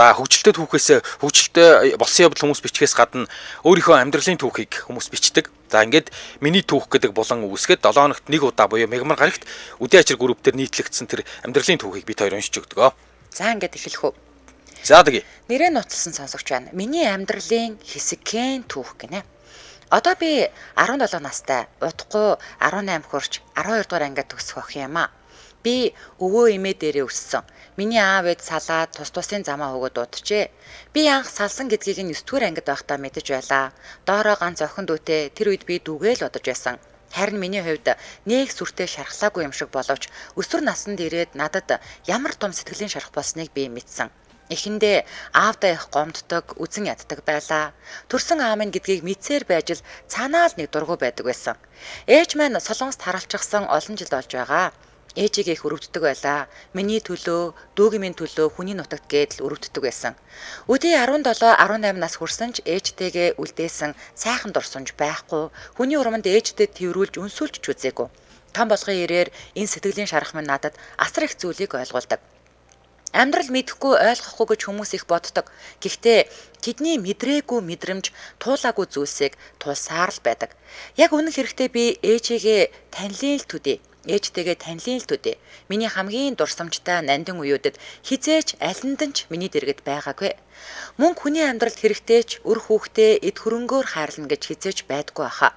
Хөгжилтэй түүхээс хөгжилтэй болсон явдал хүмүүс бичгээс гадна өөрийнхөө амьдралын түүхийг хүмүүс бичдэг. За ингээд миний түүх гэдэг булан үүсгээд 7 хоногт нэг удаа буюу мегмар гарагт үдийн ачир групп дээр нийтлэгдсэн тэр амьдралын түүхийг бид хоёр уншиж өгдөг. За ингээд эхлэх үү. За тэгье. Нэрээ нуцлсан сонсогч байна. Миний амьдралын хэсэгхэн түүх гинэ. Одоо би 17 настай, удахгүй 18 хүрч 12 дугаар ангид төгсөх өх юм аа. Би өвөө эмээ дээрээ өссөн. Миний аав ээж салаад тусын замаа өгөөд уджээ. Би анх салсан гэдгийг нь 9 дугаар ангид байхдаа мэдэж байлаа. Доороо ганц охин дүүтэй тэр үед би дүүгээл бодож байсан. Харин миний хувьд нэг сүртэй шархлаагүй юм шиг боловч өсвөр наснд ирээд надад ямар том сэтгэлийн шарх болсныг би мэдсэн. Эхэндээ аавдаа их гомддог, үзэн яддаг байлаа. Төрсөн аав минь гэдгийг мэдсээр байж л цаанаа л нэг дургу байдаг байсан. Ээж маань Солонгост харалчсан олон жил болж байгаа. Ээжигээ их өрөвддөг байлаа. Миний төлөө, дүүгийн минь төлөө хүний нутагт гээд л өрөвддөг байсан. Өдөө 17, 18 нас хүрсэн ч ээжтэйгээ үлдээсэн сайхан дурсамж байхгүй. Хүний урманд ээжтэй тэрвүүлж өнсүүлж ч үзээгүй. Том болгон ирээр энэ сэтгэлийн шарах минь надад асар их зүйлийг ойлгуулдаг. Амьдрал мэдэхгүй ойлгохгүй гэж хүмүүс их боддог. Гэхдээ тэдний мэдрээгүй мэдрэмж, туулаагүй зүйлсийг туулсаар л байдаг. Яг үнэн хэрэгтээ би ээжигээ танилын л төдий. Ээжтэйгээ танилын л төдий. Миний хамгийн дурсамжтай нандин үеүүдэд хизээч алинд ч миний дэргэд байгаагүй. Мөнгө хүний амьдралд хэрэгтэй ч өр хүүхдээ эд хөрөнгөөр хайрлна гэж хизээч байдгүй баха.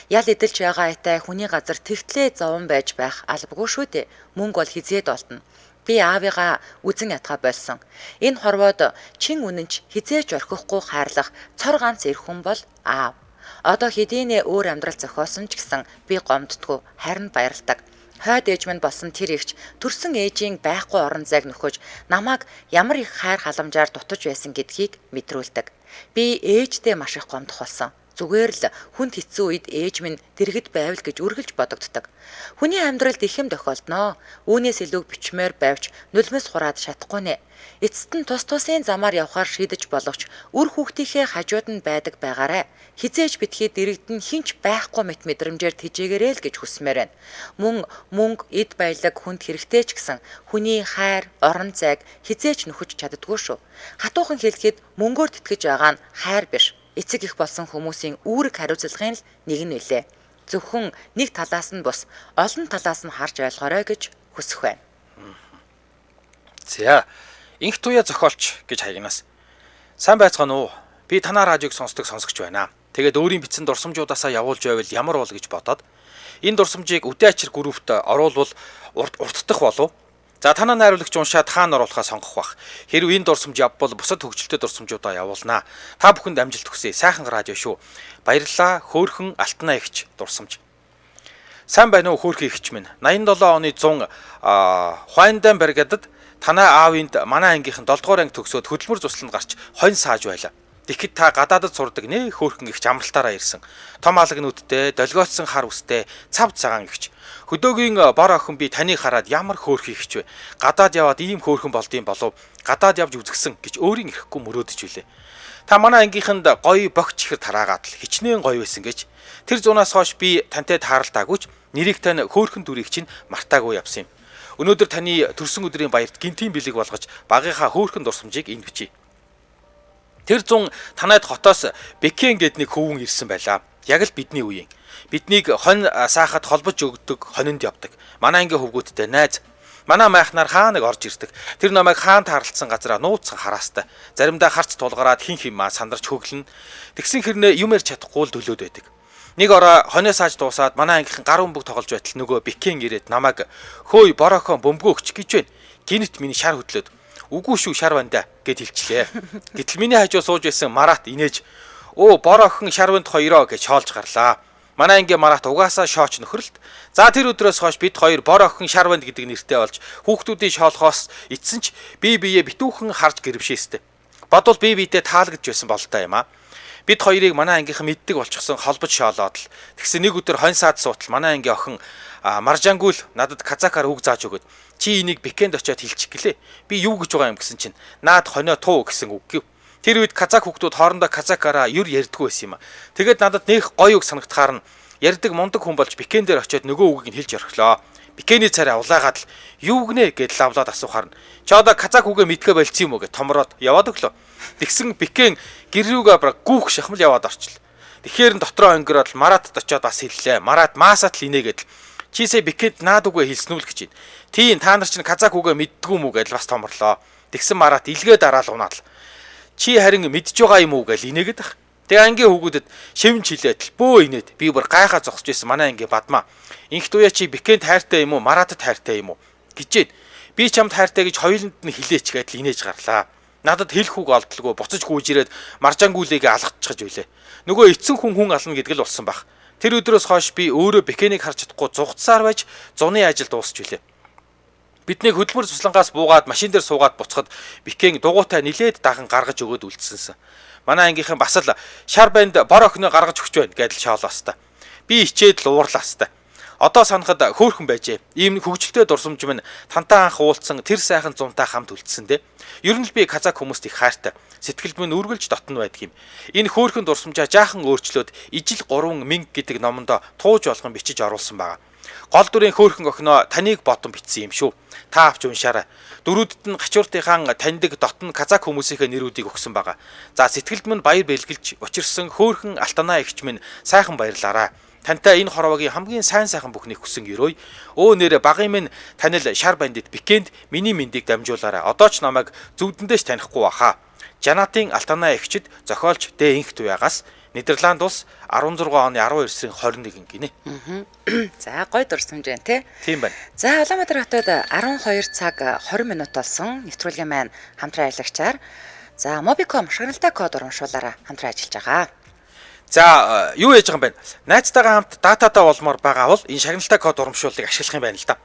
Ял эдэлж байгаа айтай хүний газар тэгтлээ зовон байж байх албагүй шүү дээ. Мөнгө бол хизээд олдно. Би аавыгаа үзэн ятгаа болсон. Энэ хорвоод чин үнэнч хизээч орхихгүй хайрлах цор ганц эр хүн бол аав. Одоо хэдийнэ өөр амьдрал зохиосон ч гэсэн би гомддгүй, харин баярлдаг. Хойд ээж минь болсон тэр ихч төрсөн ээжийн байхгүй орон зайг нөхөж намайг ямар их хайр халамжаар дутаж байсан гэдгийг мэдрүүлдэг. Би ээжтэй маш их гомдох болсон. Зүгээр л хүнд хэцүү үед ээж минь дэргэд байвал гэж үргэлж бодогддог. Хүний амьдралд их юм тохиолдноо. Үүнээс илүү бичмээр байвч нулимс хураад шатахгүй нэ. Эцэст нь тусын замаар явхаар шийдэж боловч үр хүүхдийнхээ хажууд нь байдаг байгаарэ. Хизээж битгий дэрэгдэн хинч байхгүй мэт мэдрэмжээр тэжээгээрэй л гэж хүсмээр байна. Мөнгө, эд баялаг хүнд хэрэгтэй ч гэсэн хүний хайр, орон зайг хизээч нөхөж чаддгүй шүү. Хатуухан хэлэхэд мөнгөөр тэтгэж байгаа нь хайр биш. Эцэг их болсон хүмүүсийн үүрэг хариуцлагын л нэг нь үлээ. Зөвхөн нэг талаас нь бус, олон талаас нь харж ойлгоорой гэж хүсэх байна. За, инх туяа зохиолч гэж хаягнаас. Сайн байцгаана уу? Би танаа радиог сонсдог сонсогч байна. Тэгээд өөрийн бичсэн дурсамжуудаасаа явуулж байвал ямар бол гэж бодоод энэ дурсамжийг үдийн ачир группт оруулвал урттдах болов. За танаа найруулагч уншаад хаана оруулахаа сонгох бах. Хэрвээ энэ дурсамж явбал бусад хөгжилтэй дурсамжуудаа явуулнаа. Та бүхэнд амжилт хүсье. Сайхан радио шүү. Баярлалаа. Хөөхөн Алтнаа ихч дурсамж. Сайн байна уу хөөхөн ихч минь. 87 оны 100 Хуайнданбергадад танаа аавынд манай ангийнхан 7 дугаар анги төгсөөд хөдөлмөр тусланд гарч хонь сааж байлаа. Тэгэхэд та гадаадд сурдаг нэ хөөхөн ихч амралтаараа ирсэн. Том алгнуудтай, долгиотсон хар үстэй, цав цагаан ихч. Хөдөөгийн бор охин би таныг хараад ямар хөөрхий ихч вэ? Гадаад яваад ийм хөөрхөн болдсон болов гадаад явж үзгсэн гэж өөрийн ирэхгүй мөрөөдөж үлээ. Та манай ангийнханд гоё богч ихэр тараагаад л хичнээн гоё байсан гэж. Тэр зунаас хойш би тантай тааралтаагүйч нэрийг тань хөөрхөн дүрийг чинь мартаагүй явсан юм. Өнөөдөр таны төрсөн өдрийн баярт гинтийн бэлэг болгож багийнхаа хөөрхөн дурсамжийг энд бичиж. Тэр зун танайд хотоос Бэкэн гэд нэг хөвгөн ирсэн байлаа. Яг л бидний үеийн. Биднийг хонь саахад холбож өгдөг хонинд явдаг. Манай ангийн хөвгүүдтэй найз. Манай майхнаар хаа нэг орж ирдэг. Тэр намайг хаан таарлцсан газараа нууцсан хараастай. Заримдаа харц тулгараад хин химаа сандарч хөглөн. Тэгсэн хэрнээ юм ярьж чадахгүй л төлөөд байдаг. Нэг ороо хонио сааж дуусаад манай ангийнхан гар өмбөг тоглож байтал нөгөө Бэкэн ирээд намайг хөөй бороохон бөмбөгөө өгч гэж байна. Гинэт миний шар хөдлөөд үгүй шүү шар бандаа гэд хэлчлээ. Гэтэл миний хажуу сууж байсан Марат инээж "Оо бороохон шарванд хоёроо" гэж шоолж гарлаа. Манай ангийн Марат угаасаа шооч нөхрөлт. За тэр өдрөөс хойш бид хоёр бороохон шарванд гэдэг нэртэй болж хүүхдүүдийн шоолохоос эцсэн ч бие биеэ битүүхэн харж гэрвшээстэй. Бодвол бие биетэй таалагдж байсан бололтой юм аа. Бид хоёрыг манай ангийнхан мэддэг болчихсон холбож шоолоод л тэгсэн нэг өдөр хонь саад суутал манай ангийн охин Маржангүл надад казакаар үг зааж өгöd. Чи энийг Бэкэнд очиод хэлчих гэлээ. Би юу гэж байгаа юм гэсэн чинь наад хонио туу гэсэн үг гэв. Тэр үед казак хүүхдүүд хоорондоо казакаараа юр ярьдгүй байсан юм а. Тэгээд надад нэх гоё үг санагдахаар нь ярьдаг мундаг хүн болж Бэкэн дээр очиод нөгөө үгийг нь хэлж орхилоо. Бикений царай улаагаад л юу гинэ гэд лавлаад асуух харна. Чи одоо казак үгээ мэдхэ болцсон юм уу гэж томроод яваад өглөө. Тэгсэн Бикен гэр рүүгээ бараг гүүх шахмал яваад орчлоо. Тэгэхээр нь дотроо өнгөрөөд Маратд очиод бас хэллээ. Марат маасат л инээгээд чийсээ Бикэнд наад үгээ хэлснүүл гэж байна. Тийм та нар чинь казак үгээ мэддгүй юм уу гэж бас томрлоо. Тэгсэн Марат илгээ дараал унаад л чи харин мэдж байгаа юм уу гэж инээгээд ах. Тэгээ ангийн хүүгүүдэд шивэн чилээд л бөө инээд би бүр гайхаа зогсож байсан манай анги бадмаа. Инх туяа чи Бикэнд хайртай юм уу? Маратад хайртай юм уу? Гэжээд би чамд хайртай гэж хоёуланд нь хэлээч гэдэл инээж гарлаа. Надад хэлэх үг олдлгүй буцаж гүйж ирээд маржангүүлээгээ алгатчихж байлээ. Нөгөө эцэн хүн ална гэдэг л болсон баг. Тэр өдрөөс хойш би өөрөө Бикэнийг харж чадахгүй зугтсаар байж зуны ажил дуусч билээ. Бидний хөдөлмөр суслангаас буугаад машин дээр суугаад буцахад Бикэн дугуйтай нилээд дахан гаргаж өгөөд үлдсэнсэн. Манай ангийнхан бас л шар банд бор охиноо гаргаж өгч байна гэдэл шоолоос та. Би ичээд л уурлаас та. Одоо санахад хөөхөн байжээ. Ийм хөгжилтэй дурсамж минь тантай анх уулзсан тэр сайхан зунтай хамт үлдсэн дээ. Ер нь л би казак хүмүүст их хайртай. Сэтгэлд минь үргэлж дотно байдаг юм. Энэ хөөхөн дурсамжаа жаахан өөрчлөөд ижил 3000 гэдэг номондоо тууж болгон бичиж оруулсан байгаа. Гол дүрийн хөөхөн охиноо таныг бодон бичсэн юм шүү. Та авч уншаарай. Дөрүүдэд нь гачууртынхан таньдаг дотн казак хүмүүсийнхээ нэрүүдийг өгсөн байгаа. За сэтгэлд минь баяр бэлгэлж учирсан хөөхөн алтанаа эгч минь сайхан баярлаарай. Тантай энэ хорвогийн хамгийн сайн сайхан бүхнийг хүсэн өрөөй. Өө нэрэ багын минь танил шар бандит Бикэнд миний мэндийг дамжуулаарай. Одоо ч намайг зүвдэндээч танихгүй баха. Жанатын алтанаа эгчид зохиолч Дэ Инх туягаас Нидерланд улс 16 оны 12 сарын 21 гинэ. За гой дурсамж байна те. Тийм байна. За Улаанбаатар хотод 12 цаг 20 минут болсон нэвтрүүлгийн маань хамтран ажиллагчаар за Mobicom шагналтай код урамшуулаараа хамтран ажиллаж байгаа. За юу яаж байгаа юм бэ? Найзтайгаа хамт дататаа болмоор байгаа бол энэ шагналтай код урамшууллыг ашиглах юм байна л да.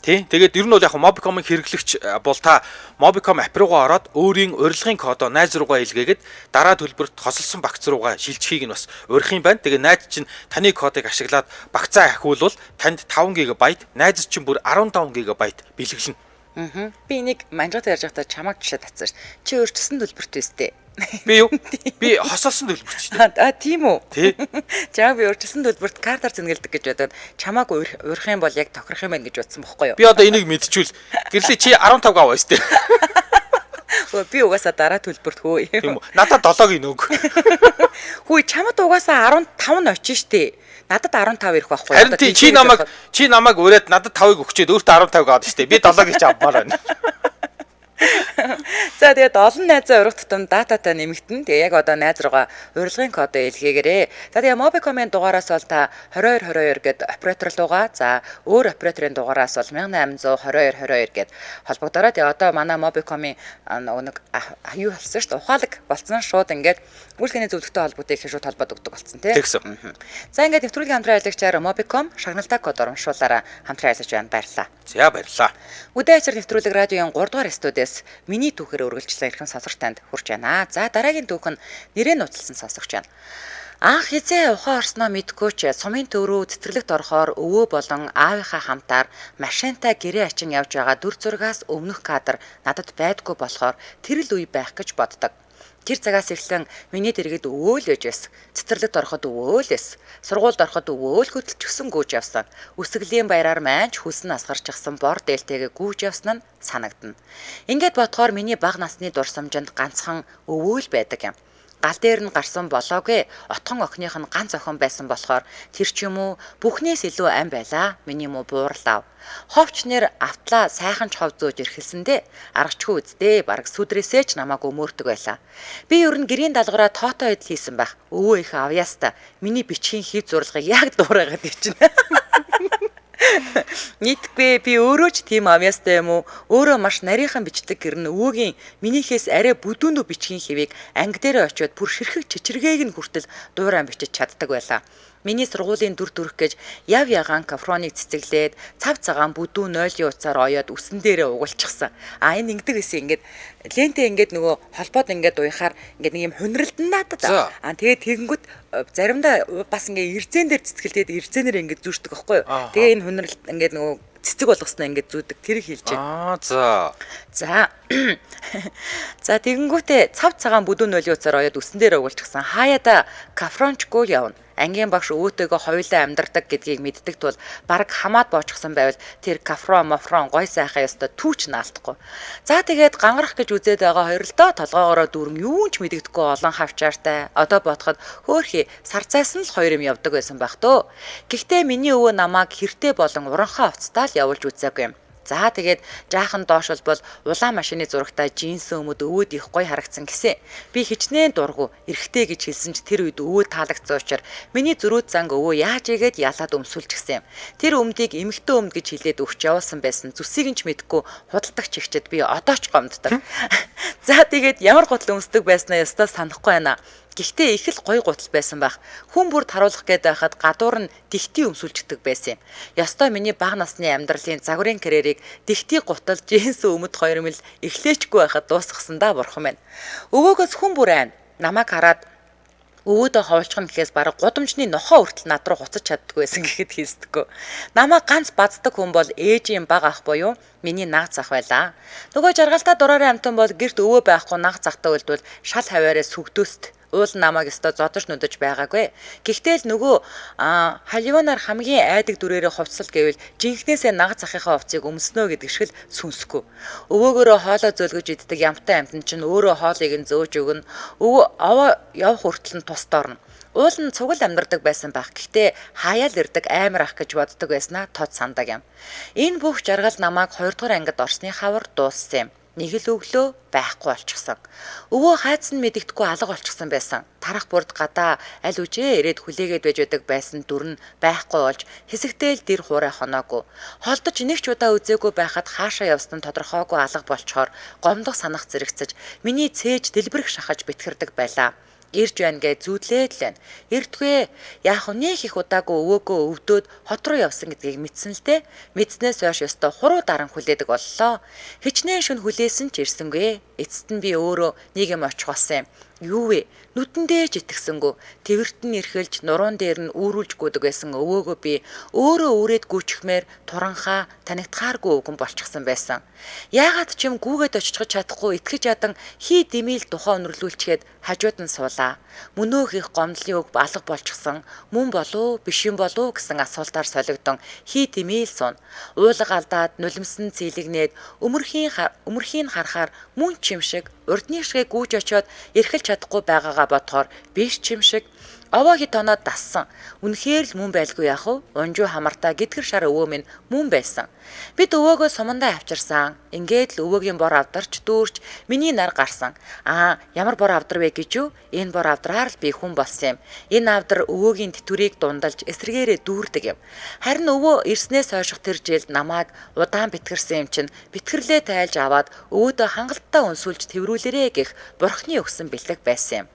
Тий. Тэгээд ер нь бол яг Mobicom-ын хэрэглэгч бол та Mobicom app руугаа ороод өөрийн урилгын кодоо найз руугаа илгээгээд дараа төлбөрт хосолсон багц руугаа шилжихийг нь бас урих юм байна. Тэгээд найз чинь таны кодыг ашиглаад багцаа ахиулвал танд 5 GB, найз чинь бүр 15 GB бэлгэлнэ. Би энийг манжууд ярьж байхдаа чамаг жишээ татсан ш. Чи өөрчилсөн төлбөрт үстэй. Би юу? Би хосолсон төлбөрт шүү дээ. А тийм үү? Тий. Чамаг би өөрчилсөн төлбөрт картаар зэнгэлдэг гэж бодоод чамаг урих юм бол яг тохирох юм байна гэж бодсон бохгүй юу? Би одоо энийг мэдчихвэл гэрлээ чи 15 аваа өстэй. Би угаасаа дараа төлбөрт хөө. Тийм үү? Надад 7-ыг нөг. Хүй чамд угаасаа 15 нь очиж штэ. Надад 15 ирэх байхгүй. Харин чи намайг ураад надад 5-ыг өгчээд өөртөө 15 аваад штэ. Би 7-ыг ч авмаар байна. За тэгээд олон найзаа урих тутам дататай нэмэгдэн. Тэгээ яг одоо найз руугаа урилгын кодоо илгээгээрэй. За тэгээ Mobicom-ын дугаараас бол та 2222 гэд оператор руугаа, за өөр операторын дугаараас бол 1822 гэд холбогдороо. Тэгээ одоо манай Mobicom-ын нэг юу болсон шүү дээ. Ухаалаг болцсон шууд ингээд үйлчлэгийн зөвлөгтэй холбоотой их шууд холбоод өгдөг болсон тийм. За ингээд нэвтрүүлгийн хамтран ажиллагчаар Mobicom шагналтай код урамшуулаараа хамтран ажиллаж байна. Баярлалаа. За баярлалаа. Үдээ ачаар нэвтрүүлэг радиогийн 3 дугаар студиэс миний түүхээр үргэлжлэн ирхэн сонсогч танд хүрч байна. За дараагийн түүх нь нэрээ нууцлсан сонсогч байна. Анх хизээ ухаан орсноо мэдгүй ч сумын төв рүү цэцэрлэгт орохоор өвөө болон аавынхаа хамтаар машинтай гэрээ ачин явж байгаа дүр зургаас өмнөх кадр надад байдгүй болохоор тэр л үе байх гэж боддог. Тэр цагаас эхлэн миний дэргэд өвөө л байж байсан. Цэцэрлэгт ороход өвөө л байсан. Сургуульд ороход өвөө л хөдөлчихсөн гүйж явсан. Үсгэлийн баяраар маань хүс нь асгарчихсан бор дээлтэйгээ гүйж явсан нь санагдана. Ингээд бодохоор миний бага насны дурсамжинд ганцхан өвөө л байдаг юм. Гал дээр нь гарсан болоогүй отхон охиных нь ганц охин байсан болохоор тэр ч юм уу бүхнээс илүү ам байлаа. Миний муу буурлав. Ховч нэр автлаа сайхан ч хов зөөж ирхэлсэндээ аргачгүй үздээ бараг сүдрээсээ ч намайг өмөрдөг байлаа. Би ер нь гэрийн даалгараа тоотоо идэл хийсэн байх. Өвөө их авьяаста миний бичгийн хий зурлагыг яг дуурайгаад ичнэ. Нийтгүй би өөрөө ч тийм авьяастай юм уу? Өөрөө маш нарийнхан бичдэг гэрн өвөөгийн минийхээс арай бүдүүндүү бичгийн хэвийг анги дээрээ очиод бүр ширхэг чичиргээг нь хүртэл дуурайн бичиж чаддаг байлаа. Миний сургуулийн дүр төрх гэж яв ягаан кафроныг цэцэглээд цав цагаан бүдүү нойлын уцаар оёод үсэн дээрээ угалчихсан. А энэ ингэдэг гэсэн ингээд лентээ ингээд нөгөө холбоод ингээд уяхаар ингээд нэг юм хуниралдан надад. А тэгээд тэгэнгүүт заримдаа бас ингээд ирзэн дээр цэцгэлдээд ирзэнээр ингээд зүүшдэг байхгүй юу? Тэгээ энэ хуниралт ингээд нөгөө цэцэг болгосноо ингээд зүүдэг тэрийг хэлж байна. За тэгэнгүүтээ цав цагаан бүдүүн нойлын уцаар оёод үсэн дээрээ угалчихсан. Хаяада кафрончгүй явна. ангийн багш өвөөтэйгөө хоёулаа амьдардаг гэдгийг мэддэг тул бараг хамаад боочгсон байвал тэр кафрон мофрон гой сайхан ёстой түүч наалтахгүй. За тэгээд гангарах гэж үзээд байгаа хоёр л доо толгоогоороо дүүрэн юун ч мэддэхгүй олон хавчаартай. Одоо бодоход хөөхий сар цайсан л хоёр юм явдаг байсан байх төө. Гэхдээ миний өвөө намайг хэртэй болон уранхаа уцтаа л явуулж үзээгүй юм. За тэгээд жаахан доош бол улаан машины зурагтай джинс өмд өвөөд их гоё харагдсан гэсэн. Би хичнээн дургу эргэтэй гэж хэлсэн ч тэр үед өвөө таалагдсан учраас миний зөрүүд занг өвөө яаж игээд ялаад өмсүүлж гисэн юм. Тэр өмдийг эмэгтэй өмд гэж хэлээд өгч явуулсан байсан. Зүсийг нь ч мэдгүй худалдах чигчэд би одоо ч гомддог. За тэгээд ямар гутал өмсдөг байснаа ёстой санахгүй байна. Гэхдээ их л гоё гутал байсан байх. Хүн бүр таруулах гээд байхад гадуур нь дихти өмсүүлждэг байсан юм. Ёстой миний бага насны амьдралын загварын карьерийг дихти гутал джинс өмд хоёр мэл эхлээчгүй байхад дуусгасан да бурхан байна. Өвөөгөөс хүн бүр айн намайг хараад өвөөдөө ховлцох гэхээс бараг гудамжны нохоо хүртэл над руу хуцаж чаддгүй байсан гэхэд хийсдэггүй. Намайг ганц баздаг хүн бол ээжийн бага ах буюу миний наг зах байлаа. Нөгөө жаргалтаа дураараа амтан бол гэрт өвөө байхгүй наг захтай үлдвэл шал хаваараа сүгдөөст уул намайг өстө зодож нүдэж байгаагүй. Гэхдээ л нөгөө халиванаар хамгийн айдаг дүрээрээ хувцсал гэвэл жинхнээсээ наг захынхаа хувцсыг өмснөө гэдэг шиг л сүнсгүй. Өвөөгөөрөө хоолоо зөөлгөж иддэг ямтай амтан чинь өөрөө хоолыг нь зөөж өгнө. Өвөө аваа явах хүртэл нь тус доорно. Уул нь цугал амьдардаг байсан байх. Гэхдээ хаяал ирдэг амар ах гэж боддог байснаа тод сандаг юм. Энэ бүх жаргал намайг 2 дугаар ангид орсны хавар дууссан юм. Нэг л өглөө байхгүй болчихсон. Өвөө хайц нь мэдэгдэхгүй алга болчихсон байсан. Тарах бүрд гадаа аль үжээ ирээд хүлээгээд байж байдаг байсан дүр нь байхгүй болж хэсэгтэл дэр хуурай хоноогүй. Холдож нэг ч удаа үзээгүй байхад хаашаа явсан нь тодорхойгүй алга болчхоор гомдох санах зэрэгцэж миний цээж дэлбэрэх шахаж битгэрдэг байлаа. Ирж байна гэж зүүдлээд л байна. Ирдгүй. Яах вэ? Нэг их удаагүй өвөөгөө өвдөөд хот руу явсан гэдгийг мэдсэн л дээ. Мэдснээс хойш ёстой хуруу даран хүлээдэг боллоо. Хичнээн шүн хүлээсэн ч ирсэнгүй. Эцэст нь би өөрөө нэг юм очих болсон юм. Юу вэ? Нүдэндээ ч итгэсэнгүү. Тэвэрт нь эрхэлж нуруунд дээр нь үүрүүлж гүдэг байсан өвөөгөө би өөрөө үрээд гүйчихмээр туранхаа танигдахааргүй өвгөн болчихсон байсан. Яагаад ч юм гүүгээд очихж чадахгүй итгэж ядан хий дэмийл тухай өнөрлүүлчихэд хажууд нь суулаа. Мөнөөх их гомдлын үг алга болчихсон. Мөн болов биш юм болов гэсэн асуултаар солигдсон хий дэмийл суун. Уулга алдаад нулимсэн цэлэгнээд өмөрхийн харахаар мөн ч юм шиг урдны шигээ гүйж очиод эрхэлж чадахгүй байгаагаа бодохоор биш ч юм шиг овоо хит оноод дассан. Үнэхээр л мөн байлгүй яах вэ? Унжуу хамартаа гидгэр шар өвөө минь мөн байсан. Бид өвөөгөө сумандаа авчирсан. Ингээд л өвөөгийн бор авдарч дүүрч миний нар гарсан. Ямар бор авдар вэ гэж юу? Энэ бор авдраар л би хүн болсон юм. Энэ авдар өвөөгийн тэтгэврийг дундалж эсрэгээрээ дүүрдэг юм. Харин өвөө ирснээс хойших тэр жилд намайг удаан битгэрсэн юм чинь битгэрлээ тайлж аваад өвөөдөө хангалттай өнсүүлж тэврүүлэрээ гэх бурхны өгсөн бэлэг байсан юм.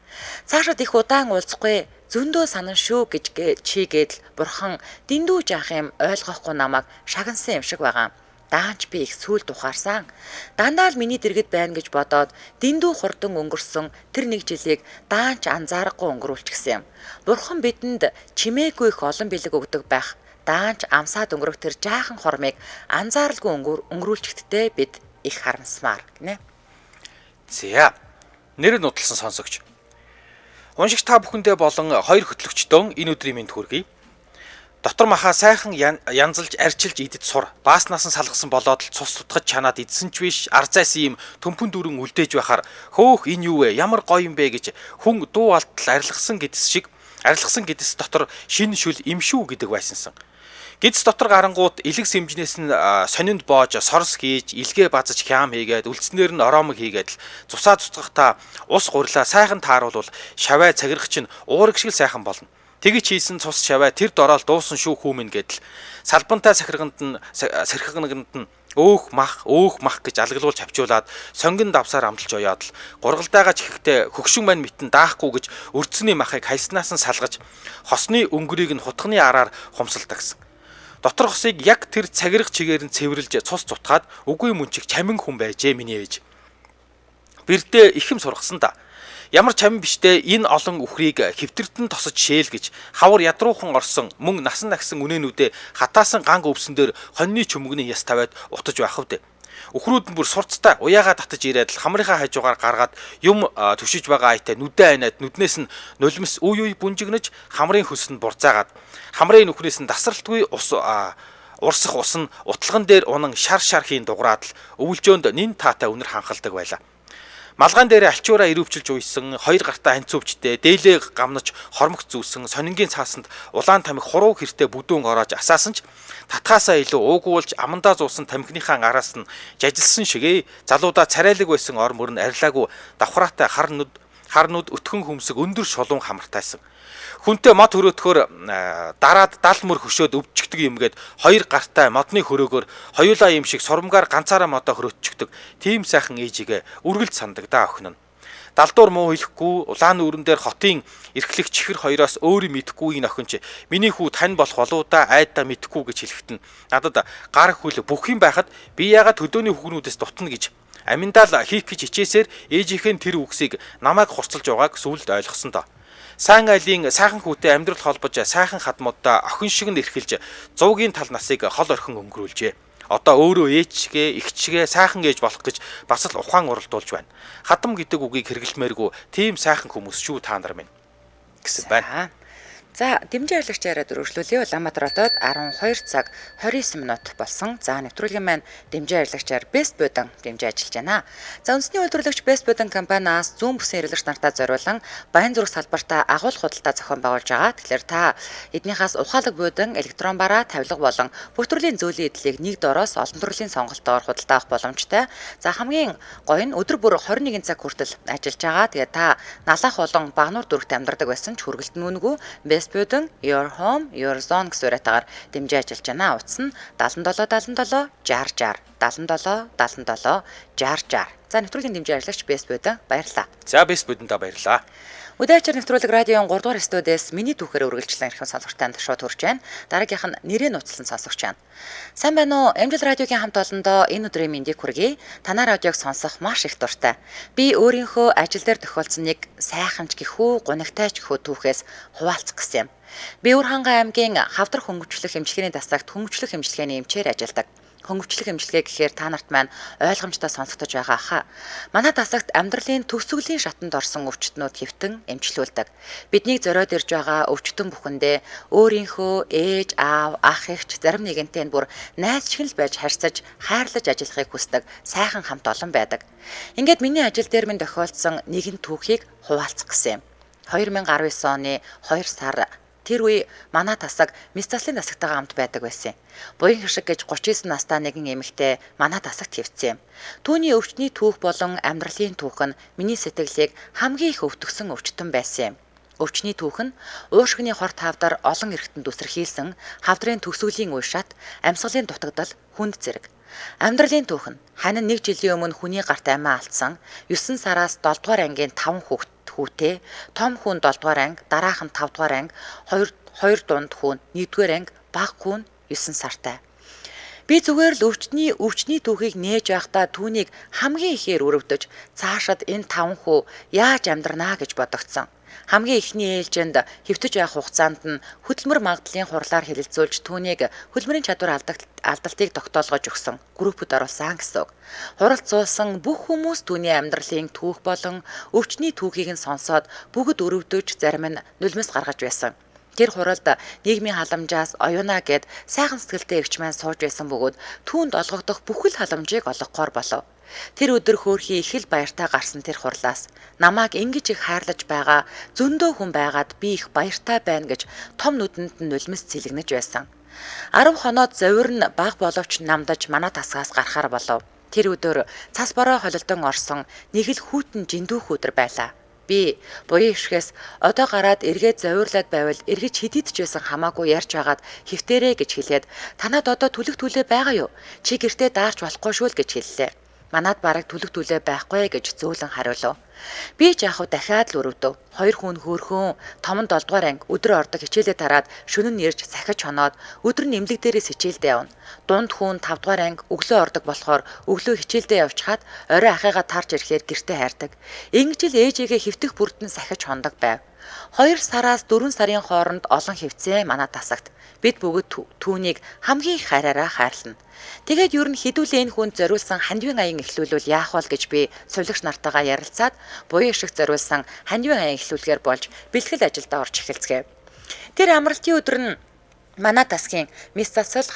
Цаашид их удаан уулзахгүй зөндөө санан шүү гэж чигээд л бурхан дэндүү жаах юм ойлгохгүй намайг шагнасан юм шиг байгаа. Даанч би их сүлд ухаарсан. Дандаа л миний дэргэд байна гэж бодоод дэндүү хурдан өнгөрсөн тэр нэг жилийг даанч анзаарахгүй өнгөрүүлчихсэн юм. Бурхан бидэнд чимээгүй их олон бэлэг өгдөг байх. Даанч амсаад өнгөрөх тэр жаахан хормыг анзааралгүй өнгөрүүлчихдээ бид их харамсмаар гинэ. За. Нэр нь удалсан сонсогч. Уншигч та бүхэндээ болон хоёр хөтлөгчдөө энэ өдрийн мэнд хүргэе. Дотор махаа сайхан янзалж арчилж идэж сур. Бааснаас нь салгасан болоод л цус тутгаж чанаад идсэн ч биш ар зайсан юм төмпөн дүрэн үлдээж байхаар хөөх энэ юу вэ? Ямар гоё юм бэ гэж хүн дуу алдтал арилгасан гэдэс дотор шин шүл имшүү гэдэг байсансан. Гэдэс дотор гарангууд элэг сэмжнээс нь сонинд боож сорс хийж илгээ базаж хям хийгээд үлдснээр нь ороомог хийгээд л цусаа цуцгахтаа ус гурилаа сайхан тааруулвал шавай цагирах чинь уурэг шиг сайхан болно. Тэгэж хийсэн цус шавай тэр дороо дуусан шүү хүмүн гэдэл салбантай сахирганд нь өөх мах гэж алгалуулж хавчуулаад сонгон давсаар амталж оёод л гургалдаагаа чихэхдээ хөгшин маань митэн даахгүй гэж өрцөний махыг хайснаас нь салгаж хосны өнгөрийг нь хутганы араар хумсалдагсан. Дотор хосыг яг тэр цагирах чигээр нь цэвэрлж цус цутгаад үгүй мөнчиг чамин хүн байжээ миний ээж. Бэрдээ ихэм сургасан да. Ямар чамин биштэй энэ олон үхрийг хэвтэрдэн тосож шээл гэж хавар ядруухан орсон мөн насан нагсан үнэнүүдээ хатаасан ганг өвсөн дээр хоньны чөмгөний яс тавиад утаж байх вдэ. Өхрүүд нь бүр сурцтай уяагаа татаж ирээд л хамрынхаа хажуугаар гаргаад юм түшиж байгаа айтай нүдэн айнаад нүднээс нь нулимс үе бүнжигнэж хамрын хөс нь бурзаагаад хамрын нүхнээс нь тасралтгүй урсах ус нь утлаган дээр унан шар хийн дуграад л өвөлжөөнд нин таатай үнэр ханхалдаг байлаа. Малгаан дээр альчуураа ирүүвчилж уйсан, хоёр гартаа ханцувчтэй, дээлээ гамнаж хормогц зүүсэн, сонингийн цаасанд улаан тамхи хуруу хэртэй бүдүүн ороож асаасан ч татхаасаа илүү уугуулж амандаа зуусан тамхиныхаа араас нь жажилсан шигээ залуудаа царайлаг байсан ор мөр нь арилаагүй давхраатай хар нүд өтгөн хөмсөг өндөр шулуун хамартайсан. Хүнтэй мод хөрөөтгөр дараад 70 мөр хөшөөд өвчгдөг юмгээд хоёр гартай модны хөрөөгөр хоёулаа юм шиг сурмгаар ганцаараа модоо хөрөөчгдөг тийм сайхан ээжигээ үргэлж сандагдаа охин нь. Далдуур муу хэлэхгүй улаан өрөн дээр хотын эрхлэх чихэр хоёроос өөрийн мэдхгүй энэ охин чи миний хүү тань болох болоо да айдаа мэдхгүй гэж хэлэхэд нь надад гар хүл бүх юм байхад би яагаад хөдөөний хүүхнүүдээс дутна гэж аминдаал хийх гэж хичээсээр ээжийнхэн тэр үгсийг намайг хурцлж байгааг сүүлд ойлгосон доо. Сайн айлын сайхан хүүтэй амьдрал холбож сайхан хадмуудаа охин шиг нь эрхэлж 100-гийн тал насыг хол орхин өнгөрүүлжээ. Одоо өөрөө ээжгээ, ихчгээ сайхан ээж болох гэж бас л ухаан уралдуулж байна. Хадам гэдэг үгийг хэрэглэмээргүй тийм сайхан хүмүүс шүү та нар минь гэсэн байна. За, дэмжин арилгач яриад өргөжлүүлээ. Улаанбаатар хотод 12 цаг 29 минут болсон. За, нэвтрүүлгийн маань дэмжин арилгачаар Best Building дэмжиж ажиллаж байна. За, үндэсний үйлдвэрлэгч Best Building компаниас зүүн бүсийн хэрэглэгч нартаа зориулан баян зүрх салбартаа агуулга худалдаа зохион байгуулж байгаа. Тэгэхээр та эднийхээс ухаалаг буудан, электрон бараа, тавилга болон бүх төрлийн зөүлийн эдлийг нэг доороос олон төрлийн сонголтоор худалдаа авах боломжтой. За, хамгийн гоё нь өдөр бүр 21 цаг хүртэл ажиллаж байгаа. Тэгээ та налаах болон багнуур дүрэгт амьдардаг байсан ч хүргэлт нь үнэгүй Best Building Your Home Your Zone гэсэн үгтэйгээр дэмжиж ажиллаж байна. Утас нь 77 77 60 60 77 77 60 60. За, нэвтрүүлгийн дэмжиж ажиллагч Best Building баярлалаа. За, Best Building-та баярлалаа. Үдээчээр нэвтрүүлэг радион 3 дугаар студиэс миний түүхээр үргэлжлэн ирхэн сонсогчтой шууд хүрч байна. Дараагийнх нь нэрээ нууцлсан сонсогч байна. Сайн байна уу? Амжилт радиогийн хамт олондоо энэ өдрийн мэндийг хүргэе. Танай радиог сонсох маш их дуртай. Би өөрийнхөө ажил дээр тохиолдсон нэг сайханч гэхүү, гунигтайч гэхүү түүхээс хуваалцах гэсэн юм. Би Өвөрхангай аймгийн Хавдар хөнгөвчлөх эмчилгээний дасагт хөнгөвчлөх эмчилгээний эмчээр ажилладаг. Хөнгөвчлөх эмчилгээ гэхээр та нарт маань ойлгомжтой сонсогдож байгаа хаа. Манай дасагт амьдралын төгсгөлийн шатанд орсон өвчтнүүд хэвтэн эмчилүүлдэг. Биднийг зориод ирж байгаа өвчтөн бүхэндээ өөрийнхөө ээж, аав, ах эгч зарим нэгэнтэй бүр найз шиг л байж харьцаж, хайрлаж ажиллахыг хүсдэг сайхан хамт олон байдаг. Ингээд миний ажил дээр минь тохиолдсон нэгэн түүхийг хуваалцах гэсэн юм. 2019 оны 2 сар тэр үе манай тасаг мис заслын дасагтайгаа хамт байдаг байсан юм. Буян хишиг гэж 39 настай нэгэн эмэгтэй манай тасагт хэвцсэн юм. Түүний өвчтний түүх болон амьдралын түүх нь миний сэтгэлийг хамгийн их өвтгсөн өвчтөн байсан юм. Өвчний түүх нь уушгины хорт хавдар олон эргэтэн дүсэрхийлсэн хавдрын төгсгөлийн үе шат, амьсгалын дутагдал, хүнд зэрэг. Амьдралын түүх нь хань 1 жилийн өмнө хүний гарт амиа алдсан 9 сараас 7 дугаар ангийн 5 хүүтэй, том хүн 7 дугаар анги, дараах нь 5 дугаар анги, 2 дунд хүн 1 дугаар анги, бага хүн 9 сартай. Би зүгээр л өвчтний түүхийг нээж байхдаа түүнийг хамгийн ихээр өрөвдөж цаашид энэ 5 хүү яаж амьдрнаа гэж бодогдсон. Хамгийн ихний ээлжинд хэвтэж явах хугацаанд нь хөдөлмөр магадлалын хурлаар хэлэлцүүлж түүнийг хөдөлмөрийн чадвар алдалтыг тогтоолгож өгсөн группэд оруулсан гэсэн үг. Хуралцуулсан бүх хүмүүс түүний амьдралын түүх болон өвчтний түүхийг нь сонсоод бүгд өрөвдөж зарим нь нулимс гаргаж байсан. Тэр хуралд нийгмийн халамжаас оюуна гэд сайхан сэтгэлтэй эгч маань сууж байсан бөгөөд түүнд олгогдох бүхэл халамжийг олгохоор болов. Тэр өдөр хөөрхий их л баяртай гарсан тэр хурлаас намайг ингэж их хайрлаж байгаа зөндөө хүн байгаад би их баяртай байна гэж том нүдэнд нь нулимс цэлэгнэж байсан. 10 хоноод зовир нь баг боловч намдаж манай тасгаас гарахаар болов. Тэр өдөр цас бороо холилдон орсон нэг л хүүтэн жиндүүх өдөр байлаа. Би буян ишгээс одоо гараад эргээд зовирлаад байвал эргэж хидийдж байсан хамаагүй ярьж агаад хэвтэрээ гэж хэлээд танад одоо түлэг түлээ байгаа юу? Чи гэртээ даарч болохгүй шүү л гэж хэллээ. Манад бараг түлэг түлээ байхгүй гэж зөөлөн хариулв. Би ч яах вэ дахиад л өрөвдөв. 2 хүн хөөрхөн том 7 дугаар анги өдөр ордог хичээлээ тараад шөнө нь ирж сахиж хоноод өдөр нь эмнэлэг дээрээс хичээлдээ явна. Дунд хүн 5 дугаар анги өглөө ордог болохоор өглөө хичээлдээ явчихад орой ахыгаа таарч ирэхээр гэртээ хайрдаг. Ингэж л ээжигээ хэвтэх бүрдэн сахиж хондог байв. 2 сараас 4 сарын хооронд олон хэвцээ манай тасагт. Бид бүгд түүнийг хамгийн их хайраараа хайрлана. Тэгээд юу н хідүүлээ энэ хүнд зориулсан хандивын аян эхлүүлвэл яах вэ гэж би сувилагч нартайгаа ярилцаад буян шиг зориулсан хандивын аян эхлүүлгээр болж бэлтгэл ажилдаа орж эхэлцгээв. Тэр амралтын өдөр нь манай тасгийн мис засал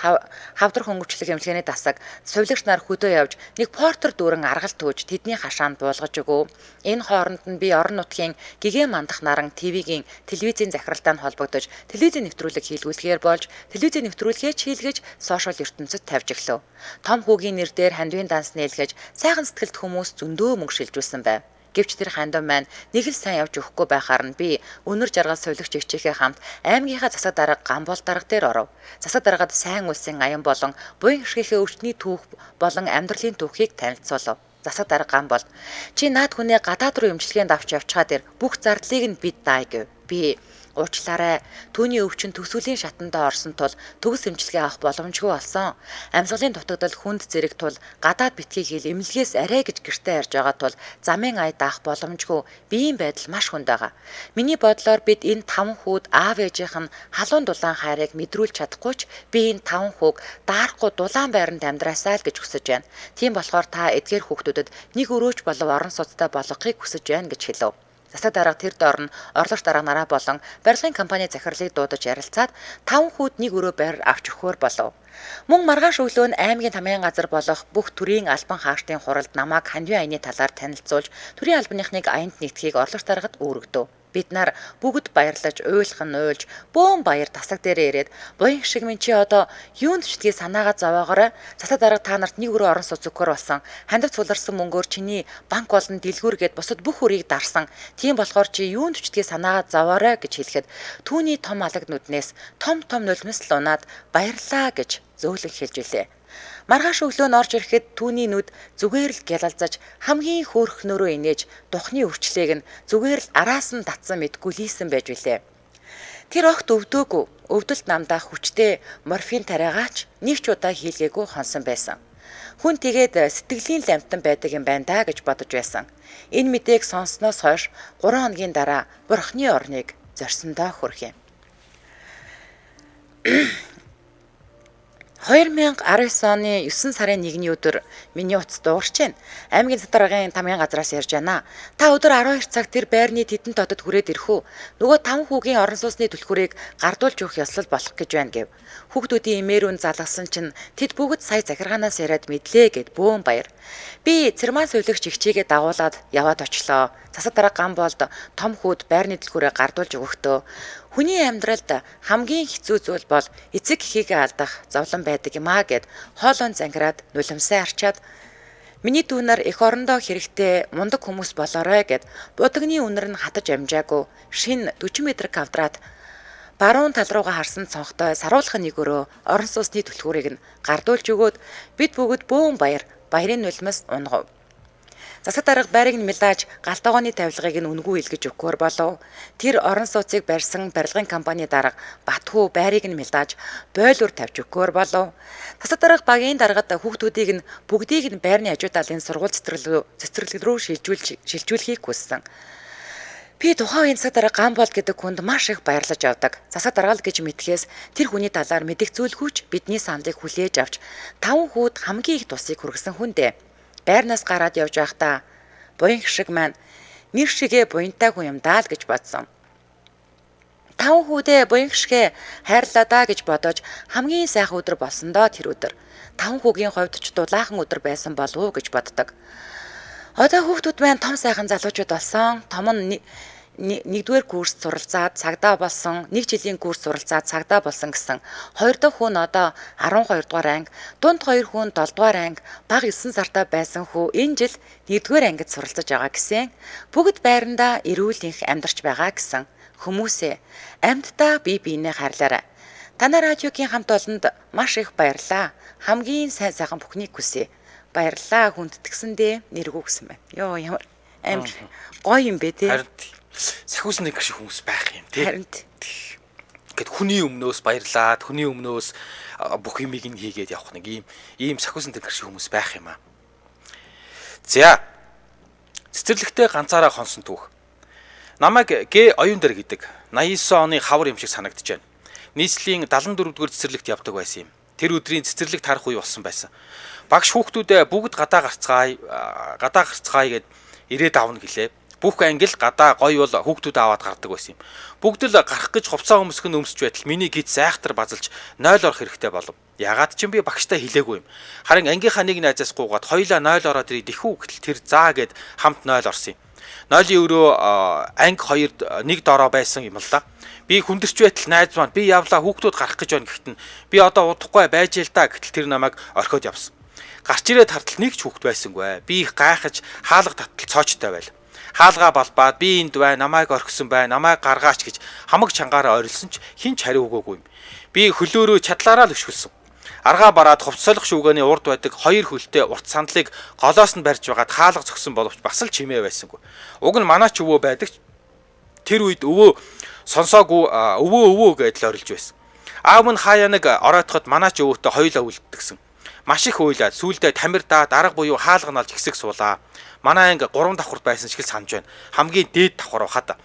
хавдар хөнгөвчлөх эмчилгээний дасаг сувилагч нар хөдөө явж нэг портер дүүрэн аргалт төөж тэдний хашаанд буулгаж өгөө. Энэ хооронд нь би орон нутгийн гигэн мандах наран телевизийн захиралтай нь холбогдож телевизийн нэвтрүүлэг хийлгүүлэхээр болж телевизийн нэвтрүүлгээ хийлгэж сошиал ертөнцид тавьж өглөө. Том хүүгийн нэр дээр хандивын данс нээлгэж сайхан сэтгэлд хүмүүс зөндөө мөнгө шилжүүлсэн байв. Гэвч тэр хандив маань нэг л сайн явж өгөхгүй байхаар нь би өнөр жаргал сувилагч ичээхээ хамт аймгийнхаа засаг дарга гамбол дарга дээр оров. Засаг даргад сайн үлсэн аян болон буян гэрхийнхээ өвчтний түүх болон амьдралын түүхийг танилцуулав. Засаг дарга гамбол чи наад хүнээ гадаад руу эмчилгээнд авч явчихад ир бүх зардлыг нь бид даая гэв. Би уучлаарай. Түүний өвчин төсвөлийн шатандаа орсон тул төгс эмчилгээ авах боломжгүй болсон. Амьсгалын дутагдал хүнд зэрэг тул гадаад битгий хэл эмнэлгээс арай гэж гэртээ ярьж байгаа тул замын ая даах боломжгүй. Биеийн байдал маш хүнд байгаа. Миний бодлоор бид энэ 5 хүүд аав ээжийнх нь халуун дулаан хайрыг мэдрүүлж чадахгүй ч би энэ 5 хүүг даарахгүй дулаан байранд амьдраасаа л гэж хүсэж байна. Тийм болохоор та эдгээр хүүхдүүдэд нэг өрөөж болов орон сууцтай болгохыг хүсэж байна гэж хэлв. Засаг дарга тэр доор нь орлогч дарга нараа болон барилгын компани захирлыг дуудаж ярилцаад 5 хүүд нэг өрөө байр авч өгөхөөр болов. Мөн маргааш өглөө нь аймгийн тамгын газар болох бүх төрийн албан хаагчдын хуралд намайг хандивын аяны талаар танилцуулж төрийн албаныхныг аянд нэгтгэхийг орлогч даргад өөргөдөв. Бид нар бүгд баярлаж уйлхан уйлж бөөн баяр тасаг дээрээ ирээд буян шиг минь чи одоо юунд чдгийг санаагаа зовоогоорой. Засаг дарга та нарт нэг өрөө орон сууц өгөхөр болсон. Хандив цуларсан мөнгөөр чиний банк болон дэлгүүр гээд бусад бүх үрийг дарсан. Тийм болохоор чи юунд чдгийг санаагаа зовоорой гэж хэлэхэд түүний том алаг нүднээс том нулимс л унаад баярлаа гэж зөөлөн хэлж илээ. Маргааш өглөө нь орж ирэхэд түүний нүд зүгээр л гялалзаж хамгийн хөөрхнөрөө инээж духны өвчлээг нь зүгээр л араас нь татсан мэдгүй лийсэн байж билээ. Тэр огт өвдөөгүй, өвдөлт намдаа хүчтэй морфин тариагаач нэг ч удаа хийлгээгүй хонсон байсан. Хүн тэгээд сэтгэлийн ламтан байдаг юм байна да гэж бодож байсан. Энэ мэдээг сонссноос хойш 3 хоногийн дараа бурхны орныг зорьсондоо хүрэх юм. 2019 оны 9 сарын 1-ний өдөр миний утас дуурч байна. Аймгийн задаргын тамгын газраас ярьж байна. Та өдөр 12 цаг тэр байрны тэдэн дотод хүрээд ирэх үү? Нөгөө 5 хүүгийн орон сууцны түлхүүрийг гардуулж өгөх ёслол болох гэж байна гэв. Хүүхдүүдийн имээрүүн залгасан чинь тэд бүгд сая захиргаанаас яриад мэдлээ гэд бөөн баяр. Би цэрмаа сувилагч ихчийгээ дагуулад яваад очлоо. Засаг дарга гамболд том хүүд байрны түлхүүрээ гардуулж өгөхдөө хүний амьдралд хамгийн хэцүү зүйл бол эцэг эхийгээ алдах зовлон байдаг юм аа гэд хоолойн зангираад нулимсаа арчаад миний дүүнэр эх орондоо хэрэгтэй мундаг хүмүүс болоорой гэд будагны үнэр нь хатаж амжаагүй шин 40 м квадрат баруун тал руугаа харсан цонхтой саруулхын нэг өрөө орон сууцны түлхүүрийг нь гардуулж өгөөд бид бүгд бөөн баярын нулимс унгав. Засаг дарга байрыг нь мэлааж галтогооны тавилгыг нь үнгүй илгэж өгөхөр болов. Тэр орон сууцыг барьсан барилгын компани дарга Батхүү байрыг нь мэлааж бойлуур тавьж өгөхөр болов. Засаг дарга багийн даргад хүүхдүүдийг нь бүгдийг нь байрны хажуудаалын сургууль цэцэрлэг рүү шилжүүлэхийг хүссэн. Би тухайн үеийн засаг дарга гамбол гэдэг хүнд маш их баярлаж явдаг. Засаг дарга л гэж мэдхээс тэр хүний талаар мэдих зүйлгүйч бидний саналыг хүлээж авч 5 хүүд хамгийн их тусыг хүргэсэн хүн дээ. Байрнаас гараад явж байхдаа буян шиг маань нэр шигээ буянтай хүн юм даа л гэж бодсон. 5 хүүдээ буян шигээ хайрлаа даа гэж бодож хамгийн сайхан өдөр болсондоо тэр өдөр 5 хүүгийн хувьд ч дулаахан өдөр байсан болов уу гэж боддог. Одоо хүүхдүүд маань том сайхан залуучууд болсон. Том нь нэгдүгээр курс суралцаад цагдаа болсон, нэг жилийн курс суралцаад цагдаа болсон гэсэн. Хоёр дахь хүн одоо 12 дугаар анги, дунд 2 хүн 7 дугаар анги, бага 9 сартай байсан хүү энэ жил 1-р ангид суралцаж байгаа гэсэн. Бүгд байрандаа эрүүл их амьдарч байгаа гэсэн. Хүмүүсээ амьдтаа бие биенээ хайрлаарай. Танай радиогийн хамт олонд маш их баярлаа. Хамгийн сайн сайхан бүхнийг хүсье. Баярлаа хүндэтгсэндээ нэргүү гэсэн байна. Йоо Амар гоё юм бэ те. Харин сахиусан нэг шиг хүмүүс байх юм тий. Харин Гэт хүний өмнөөс баярлаад хүний өмнөөс бүх юмыг нь хийгээд явах нэг ийм сахиусан тэр шиг хүмүүс байх юм аа. За. Цэцэрлэгтээ ганцаараа хонсон түүх. Намайг Г оюун дээр гэдэг 89 оны хавар юм шиг санагдаж байна. Нийслэлийн 74-р цэцэрлэгт явдаг байсан юм. Тэр өдрийн цэцэрлэгт харах үе болсон байсан. Багш хүүхдүүдээ бүгд гадаа гарцгаая гэд ирээд авна гэлээ. Бүх англи гадаа гоё бол хүүхдүүд аваад гардаг байсан юм. Бүгд л гарах гэж хувцас өмсгөн өмсч байтал миний гид сайхтар базалж 0 орох хэрэгтэй болов. Ягаад ч юм би багштай хэлээгүй юм. Харин ангийнхаа нэг найзаас гуугаад хоёлаа 0 ороод ирэх гэхүү гэтэл тэр заа гэд хамт 0 орсон юм. 0-ийн өрөө анги 2-д нэг дороо байсан юм л да. Би хүндэрч байтал найз маань би явлаа хүүхдүүд гарах гэж байна гэхтэн би одоо удахгүй байж л да гэтэл тэр намайг орхиод явсан. Гарч ирээд хартал нэг ч хүүхд байсангүй. Би их гайхаж хаалга татал цоочтой байл. Хаалгаа балбаад би энд бай намайг орхисон бай намайг гаргаач гэж хамаг чангаараа орилсон ч хин ч хариу өгөөгүй юм. Би хөлөөрөө чадлаараа л өшгөлсөн. Аргаа бараад хувцсолох шүүгээний урд байдаг хоёр хөлтэй урт сандлыг голоос нь барьж байгаад хаалга зогсон боловч бас л чимээ байсангүй. Уг нь манаа ч өвөө байдаг. Тэр үед өвөө сонсоогүй өвөө гэдэл орилж байсан. Аав минь хаяа нэг оройтоход манаа ч өвөөтэй хоёулаа үлддэгсэн. Маш их уйлаад сүүлдээ тамирдаа дарга буюу хаалга налж ихсэг суулаа. Манай анги 3 давхурт байсан шиг л санаж байна. Хамгийн дээд давхар ухаад.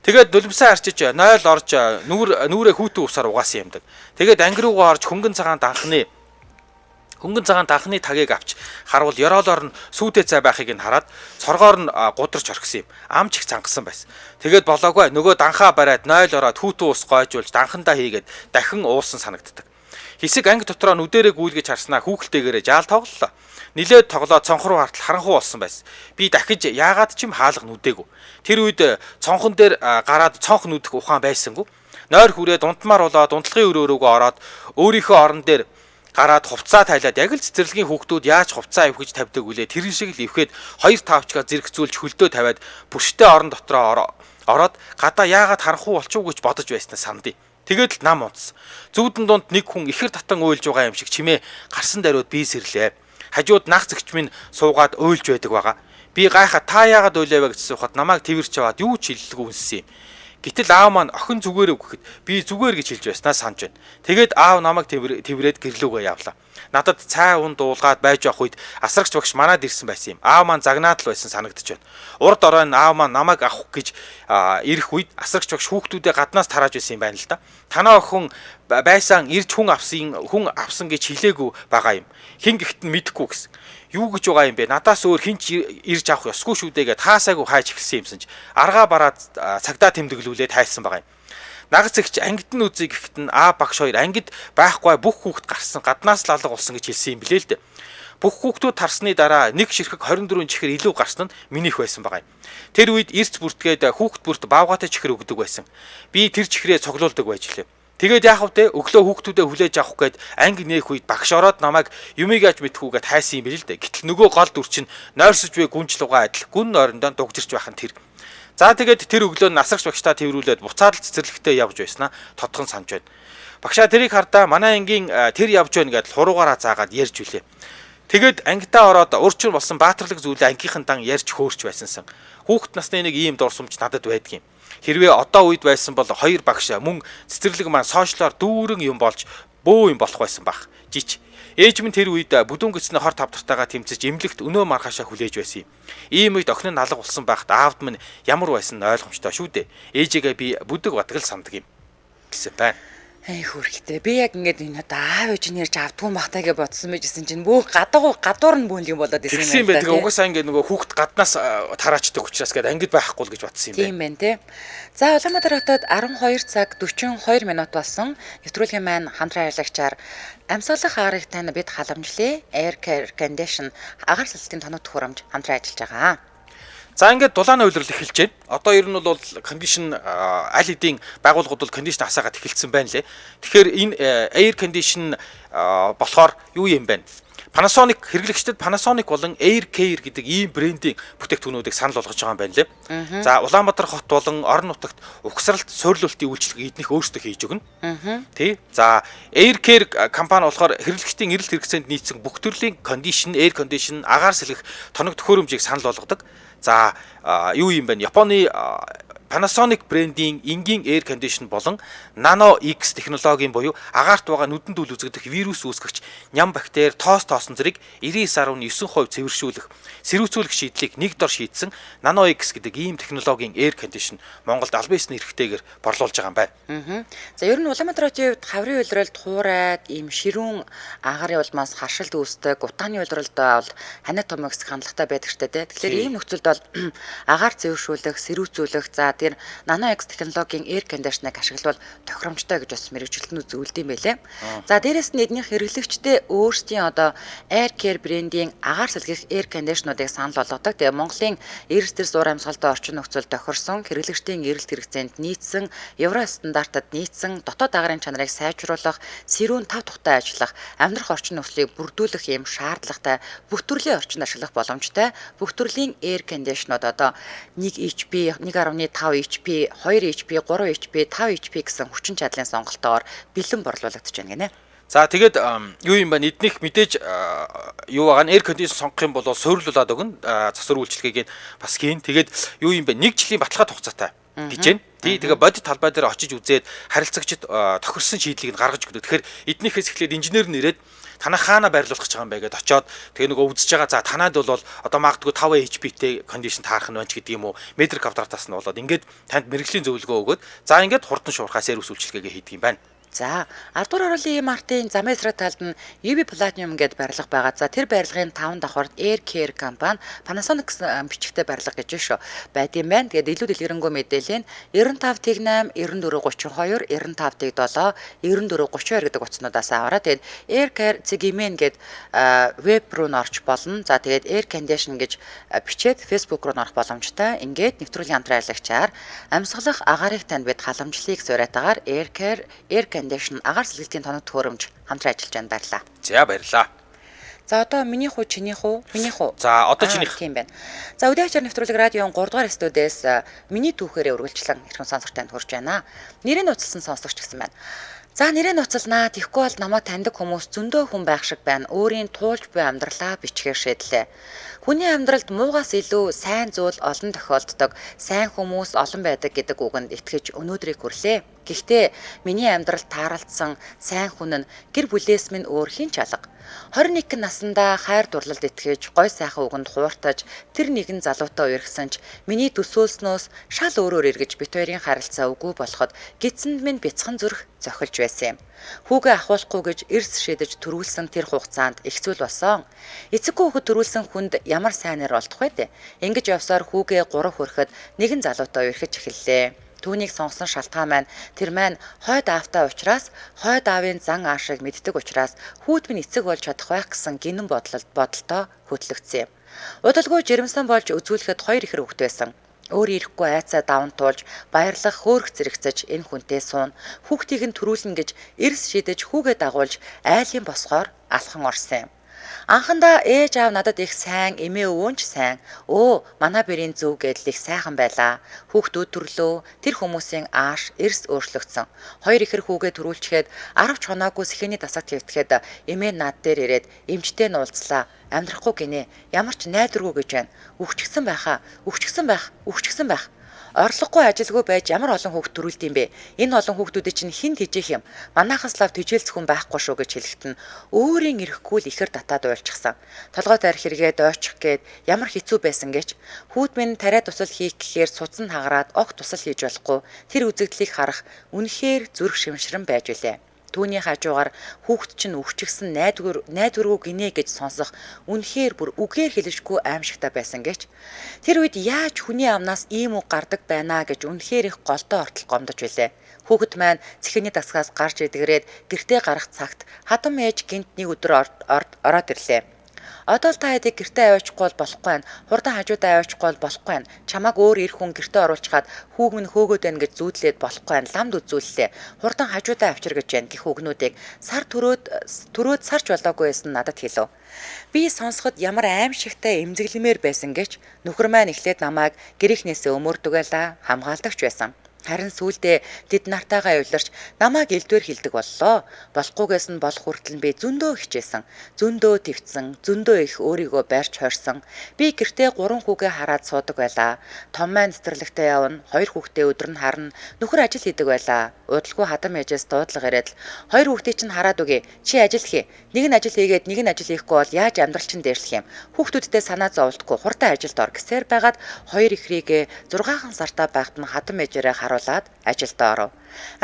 Тэгээд нулимсаа арчиж 0 орж нүүрээ хүүтэн усаар угаасан юмдаг. Тэгээд анги руугаа орж хөнгөн цагаан данхны тагийг авч харуул ёроолоор нь сүйдээ цай байхыг нь хараад цоргоор нь гударч орхисон юм. Ам ч их цангасан байсан. Тэгээд болоогүй нөгөө данхаа бариад 0 ороод хүүтэн ус гойжуулж данхандаа хийгээд дахин уусан санагддаг. Хэсэг анги дотроо нүдэрээ гүйлгэж харснаа хүүхэлтэйгээрээ жаал тоглолоо. Нилээд тоглоод цонх руу хартал харанхуй болсон байсан. Би дахиж яагаад ч юм хаалга нүдээгүй. Тэр үед цонхон дээр гараад цонх нүдэх ухаан байсангүй. Нойр хүрээд унтмаар болоод унтлагын өрөөрөөгөө ороод өөрийнхөө орон дээр гараад хувцаа тайлаад яг л цэцэрлэгийн хүүхдүүд яаж хувцаа ивхэж тавьдаг үлээ тэр шиг л ивхэд 2-5 чгаа зэрэгцүүлж хөлдөө тавиад бүрштэй орон дотроо ороод гадаа яагаад харанхуй болчихов гэж бодож байснаа сандъя. Тэгээд л нам унтсан. Зүүдэн дунд нэг хүн ихэр татан уйлж байгаа юм шиг чимээ гарсан даруйд би сэрлээ. Хажууд нах зэгч минь суугаад уйлж байдаг байгаа. Би гайхаа та яагаад уйлавэ гэж асуухад намайг тэрч аваад юу ч хэллэгүй үнсэн юм. Гэтэл аав маань охин зүгээрээ гэхэд би зүгээр гэж хэлж байснаа санаж байна. Тэгээд аав намайг тэрврээд гэрлүүгээ явлаа. Надад цай ун дуулгаад байж явах үед асрагч багш манад ирсэн байсан юм. Аав маань загнаад л байсан санагдаж байна. Урд оройн аав маань намайг авах гэж ирэх үед асрагч багш хүүхдүүдээ гаднаас тарааж байсан юм байна л да. Танаа охин байсан ирж хүн авсан гэж хэлээгүй байгаа юм. Хин гихт нь мэдэхгүй гэсэн. Юу гэж байгаа юм бэ? Надаас өөр хинч ирж авах ёсгүй шүү дээ гэж таасайгүй хайж эхэлсэн юмсан ч аргаа бараад цагдаа тэмдэглүүлээд хайсан байгаа юм. Нагц ихч ангид нь үзье гэхэд нь багш хоёр ангид байхгүй бүх хүүхэд гарсан гаднаас л алга болсон гэж хэлсэн юм билээ л дээ. Бүх хүүхдүүд тарсны дараа нэг ширхэг 24 чихэр илүү гарсан нь минийх байсан байгаа юм. Тэр үед эрц бүртгээд хүүхэд бүрт баавгаатай чихэр өгдөг байсан. Би тэр чихрээ цоглуулдаг байж лээ. Тэгээд яах вэ? Өглөө хүүхдүүдээ хүлээж авах гээд анги нээх үед багш ороод намайг юмыг яаж мэдхүүгээд хайсан юм билээ л дээ. Гэтэл нөгөө гол дүр чинь нойрсож буй гүнжлугаа адил гүн нойрондоо дугжирч байх нь тэр. За тэгээд тэр өглөө насрагч багштаа тэрврүүлээд буцаад л цэцэрлэгтээ явж байснаа тодхон санаж байна. Багшаа тэрийг хардаа манай ангийн тэр явж байна гэдэл хуруугаараа заагаад ярьж үлээ. Тэгээд ангидаа ороод урчин болсон баатарлаг зүйлээ ангийнхан дан ярьж хөөрч байсансан. Хүүхэд насны нэг ийм дурсамж надад байдгийн. Хэрвээ одоо үед байсан бол хоёр багш мөн цэцэрлэг маань сошиалоор дүүрэн юм болж бөө юм болох байсан бах. Жич. Ээж минь тэр үед бүдүүн гисний хор тавтартайгаа тэмцэж эмнэлэгт өнөө маргаашаа хүлээж байсан юм. Ийм үед охин нь алга болсон байхад аавд минь ямар байсан ойлгомжтой шүү дээ. Ээжигээ би бүдэг батгал санддаг юм гэсэн байна. Ай хүрхтэй. Би яг ингэж энэ одоо аав ээж нь ярьж авдгүй махтайгээ бодсон мэжсэн чинь бүх гадуур нь бүүнг юм болоод ирсэн юм байна. Тэгээ угаасаа ингэ нөгөө хүүхд гаднаас тараачдаг учраас гээд ангид байхгүй л гэж бодсон юм байна. Тийм байна те. За Улаанбаатар хотод 12 цаг 42 минут болсон. Нэвтрүүлгийн маань хамтран ажиллагчаар амьсгалах агарыг тань бид халамжлаа. Air Care Condition агаар салцлын тоног төхөөрөмж хамтран ажиллаж байгаа. За ингээд дулааны үйлрэл эхэлж байна. Одоо ер нь бол кондишн аль хэдийн байгууллагууд бол кондишн асаагаад эхэлсэн байна лээ. Тэгэхээр энэ air condition болохоор юу юм бэ? Panasonic хэрэглэгчдэд Panasonic болон Air Care гэдэг ийм брендийн бүтээгдэхүүнүүдийг санал болгож байгаа юм байна лээ. За Улаанбаатар хот болон орон нутагт угсралт суйрлуулалтын үйлчилгээг эднийх өөрсдөө хийж өгнө. Тий. За Air Care компани болохоор хэрэглэгчдийн эрэлт хэрэгцээнд нийцсэн бүх төрлийн кондишн, air condition, агаар сэлгэх тоног төхөөрөмжийг санал болгодог. За юу юм бэ? Японы Panasonic брендийн энгийн air condition болон Nano X технологийн буюу агаарт байгаа нүдэнд үл үзэгдэх вирус үүсгэгч ням бактери тоосон зэрэг 99.9% сэрүүцүүлэх шийдлийг нэг дор шийдсэн Nano X гэдэг ийм технологийн air condition Монголд албан ёсны эрхтэйгээр борлуулж байгаа юм байна. За ер нь Улаанбаатарын хувьд хаврын улиралд хуурайд ийм ширүүн агарын улмаас харшилт үүсдэг, утааны улиралд бол ханиа том өсөх хандлагатай байдаг штэ тий. Тэгэхээр ийм нөхцөлд бол агаар зэвэршүүлэх, сэрүүцүүлэх, за тэр Nano X технологийн air conditioner-ыг ашиглавал тохиромжтой гэж бас мэрэгжилтнүүд зөвлөд юм байлээ. За дээрэс нь эднийх хэрэглэгчдээ өөрсдийн одоо Air Care брендийн агаар сэлгэх air conditioner-уудыг санал болгодог. Тэгээ Монголын эрс төр зур амьсгалтай орчин нөхцөл тохирсон, хэрэглэгчдийн эрэлт хэрэгцээнд нийцсэн, евро стандартад нийцсэн, дотоод агарын чанарыг сайжруулах, сэрүүн тав тухтай ажиллах, амьдрах орчин нөхцөлийг бүрдүүлэх юм шаардлагатай бүх төрлийн орчинд ашиглах боломжтой бүх төрлийн air conditioner-ууд одоо 1 HP, 1.5 HP, 2 HP, 3 HP, 5 HP гэсэн хүчин чадлын сонголтоор бэлэн борлуулагдаж байна гинэ. За тэгээд юу юм бэ? Эднийх мэдээж юу байгаа нь air conditioner сонгох юм бол суйрлуулад өгнө. Засвар үйлчлэгийг бас хийн. Тэгээд юу юм бэ? 1 жилийн баталгаа хугацаатай гэж байна. Тэгээ бодит талбай дээр очиж үзээд харилцагчид тохирсон шийдлийг гаргаж өгдөг. Тэгэхээр эднийхээс эхлээд инженер нэрээд танаа хаана байрлуулах гэж байгаа юм бэ гэдээ очоод тэгээ нөгөө үзэж байгаа. За танаад бол одоо магадгүй 5 HP-тэй кондишн таарах нь байна ч гэдэг юм уу. Метр квадратаас нь болоод ингээд танд мэрэгжлийн зөвлөгөө өгөөд за ингээд хурдан шуурхаа сервис үйлчилгээгээ хийдэг юм байна. За 10 дугаар орлын мартын замын эсрэг талд нь UV Platinum гэдэг барилга байгаа. За тэр барилгын 5 давхарт Air Care компани Panasonic бичгтэй барилга гэж шүү. Байд юм байна. Тэгээд илүү дэлгэрэнгүй мэдээлэл нь 95 тэг 8 94 32 95 тэг 7 94 32 гэдэг утаснуудаас аваараа. Тэгээд Air Care Zigmen гэдэг веб руу н орч болно. За тэгээд Air Condition гэж бичээд Facebook руу н орох боломжтой. Ингээд нэвтрүүлгийн хамтраалагчаар амьсгалах агаарыг танд бид халамжлалыг сураатагаар Air Care Condition агаар сэлгэлтийн тоног төхөөрөмж хамтран ажиллаж байна баярлаа. За баярлаа. За одоо минийх үү чинийх үү? Минийх үү? За одоо чинийх. Тийм байна. За өдөөчөр нэвтрүүлэг радион 3 дугаар студиэс миний түүхээрээ үргэлжлэн хэрхэн сонсогч танд хүрч байна. Нэрээ нууцлсан сонсогч гэсэн байна. За нэрээ нууцлнаа тийхгүй бол намайг таньдаг хүмүүс зөндөө хүн байх шиг байна. Өөрийн туулж буй амьдралаа бичгээр шийдлээ. Хүний амьдралд муугаас илүү сайн зүйл олон тохиолддог, сайн хүмүүс олон байдаг гэдэг үгэнд итгэж өнөөдрийг хүрлээ. Гэхдээ миний амьдралд тааралдсан сайн хүн нь гэр бүлээс минь өөр хэн ч алга. 21 наснда хайр дурлалд итгэж, гой сайхан үгэнд хууртаж, тэр нэгэн залуутай уяргсан ч миний төсөөлснөөс шал өөрөөр эргэж бит хоёрын харилцаа үгүй болоход гидсэнд минь бяцхан зүрх зохилж байсан юм. Хүүгээ ахуулахгүй гэж эрс шийдэж төрүүлсэн тэр хугацаанд их зүйл болсон. Эцэггүй хүүхэд төрүүлсэн хүнд ямар сайнэр болдох вэ? Ингэж явсаар хүүгээ 3 хүрэхэд нэгэн залуутай уярхаж эхэллээ. Түүнийг сонгосон шалтгаан маань тэр маань хойд аавтай учраас хойд аавын зан аашиг мэддэг учраас хүүд минь эцэг болж чадах байх гэсэн гинэн бодолтой хөтлөгдсөн юм. Удалгүй жирэмсэн болж үзүүлэхэд 2 ихэр хүүхэд байсан. Өөр ирэхгүй айцаа даван туулж баярлах хөөрх зэрэгцэж энэ хүнтэй суун хүүхдийг нь төрүүлнэ гэж эрс шийдэж хүүгээ дагуулж айлын босгоор алхан орсон юм. Анхандаа ээж аав надад их сайн, эмээ өвөө ч сайн. Манай бэрийн зөв гэдэл их сайхан байлаа. Хүүхдүүд төрлөө, тэр хүмүүсийн ааш, эрс өөрчлөгдсөн. 2 ихэр хүүгээ төрүүлчихэд 10 ч хоноогүй сэхний дасагт хэвтгэхэд эмээ над дээр ирээд эмчтэй нуулзлаа. Амьдрахгүй гинэ. Ямар ч найдваргүй гэж байна. Үхчихсэн байх. Орлогогүй ажилгүй байж ямар олон хүүхд төрүүлд юм бэ? Энэ олон хүүхдүүдийн чинь хэн тэжээх юм? Манайхаас лав тэжээлцэх хүн байхгүй шүү гэж хэлэхэд нь өөрийн ирэхгүй л ихэр татаад уйлчихсан. Толгой тарих хэрэгэд ойчих гээд ямар хэцүү байсан гэж хүүд минь тариа тусал хийх гэхээр цуцсан хагараад огт тусал хийж болохгүй. Тэр үзэгдлийг харах үнэхээр зүрх шимшрэн байж үлээ. Түүний хажуугаар хүүхд чинь үхчихсэн найдваргүй гинэ гэж сонсох үнэхээр бүр үгээр хэлэшгүй аимшигтай байсан гэж тэр үед яаж хүний амнаас ийм үг гардаг байна гэж үнэхээр их голдоо ортол гомдож билээ. Хүүхэд маань цэхэний дасгаас гарч идэгрээд гэртээ гарах цагт хатам ээж гинт нэг өдөр ороод ирлээ. Одоо л та хэдийг гэртээ аваачихгүй болохгүй байна. Хурдан хажуудаа аваачихгүй болохгүй байна. Чамааг өөр ир хүн гэртээ оруулчихад хүүг минь хөөгөөд байна гэж зүүдлээд болохгүй байна. Ламд үзүүллээ. Хурдан хажуудаа авчир гэж байна гэх үгнүүдийг сар төрөөд сарч болоогүй байсан надад хэлв. Би сонсоход ямар аимшигтай эмзэглэмээр байсан гэж нөхөр маань эхлээд намайг гэрийнхнээсээ өмөрдөг байлаа, хамгаалдагч байсан. Харин сүүлдээ тэд нартайгаа явларч намайг элдвэр хилдэг боллоо. Болохгүйгээс нь болох хүртэл би зөндөө хичээсэн. Зөндөө твцсэн. Зөндөө их өөрийгөө барьж хойрсон. Би гэртээ 3 хүүгээ хараад суудаг байлаа. Том маань цэцэрлэгтээ явна. 2 хүүхдээ өдөр нь харна. Нөхөр ажил хийдэг байлаа. Удалгүй хадам ээжээс дуудлага ирээд л 2 хүүхдийг чинь хараад үгүй. Чи ажил хий. Нэг нь ажил хийгээд нэг нь ажил хийхгүй бол яаж амьдрал чинь дээшлэх юм. Хүүхдүүдтэй санаа зовлтгүй хурдан ажилд ор гэсээр байгаад 2 ихрийгээ 6 сартаа байхад нь хадам ээжээрээ харуулад ажилд оров.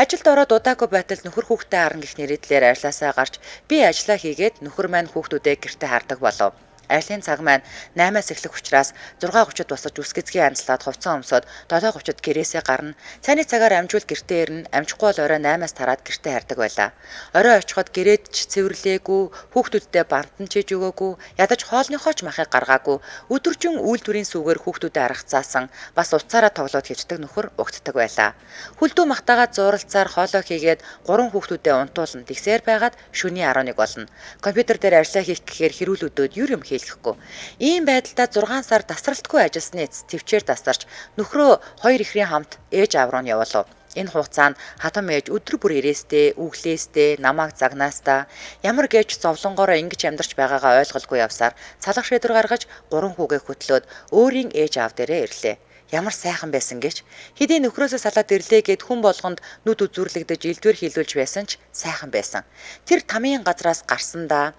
Ажилд ороод удаагүй байтал нөхөр хүүхдээ харна гэх нэрийдлээр ажилласаа гарч би ажиллаа хийгээд нөхөр маань хүүхдүүдээ гэртээ хардаг болов. Ажлын цаг маань 8-аас эхлэх учраас 6:30-д босож үс гэцгийн анзлаад хувцас өмсөд 7:30-д гэрээсээ гарна. Цайны цагаар амжуул гэртээ ирнэ. Амжихгүй бол орой 8-аас тараад гэртээ хардаг байлаа. Орой очиход гэрээд ч цэвэрлээгүй, хүүхдүүдтэй бантан чиж өгөөгүй, ядаж хоолныхоо ч махыг гаргаагүй, өдөржин үйлдвэрийн сүүгээр хүүхдүүдэд аргацаасан, бас уцаараа тоглоод хэвчдэг нөхөр угтдаг байлаа. Хүлдүү махтагаад зууралцаар хоолоо хийгээд 3 хүүхдүүдэд унтуулна. Тэгсээр байгаад шөнийн 11 болно. Компьютер дээр ажиллаа хийх гэхээр хэрүүлүүдүүд юу юм хийлгэхгүй. Ийм байдлаа 6 сар тасралтгүй ажилласны эц төвчээр тасарч нөхрөө 2 ихрийн хамт ээж аав руу нь явуулав. Энэ хугацаанд хатам ээж өдөр бүр ирээстэй, үглээстэй, намайг загнаастаа ямар гэж зовлонгоороо ингэж амьдарч байгаагаа ойлголгүй явсаар цалах шийдвэр гаргаж 3 хүүгээ хөтлөөд өөрийн ээж аав дээрээ ирлээ. Ямар сайхан байсан гэж хэдийн нөхрөөсөө салаад ирлээ гэд хүн болгонд нүд үзүүрлэгдэж элдвэр хийлүүлж байсан ч сайхан байсан. Тэр тамийн газраас гарсандаа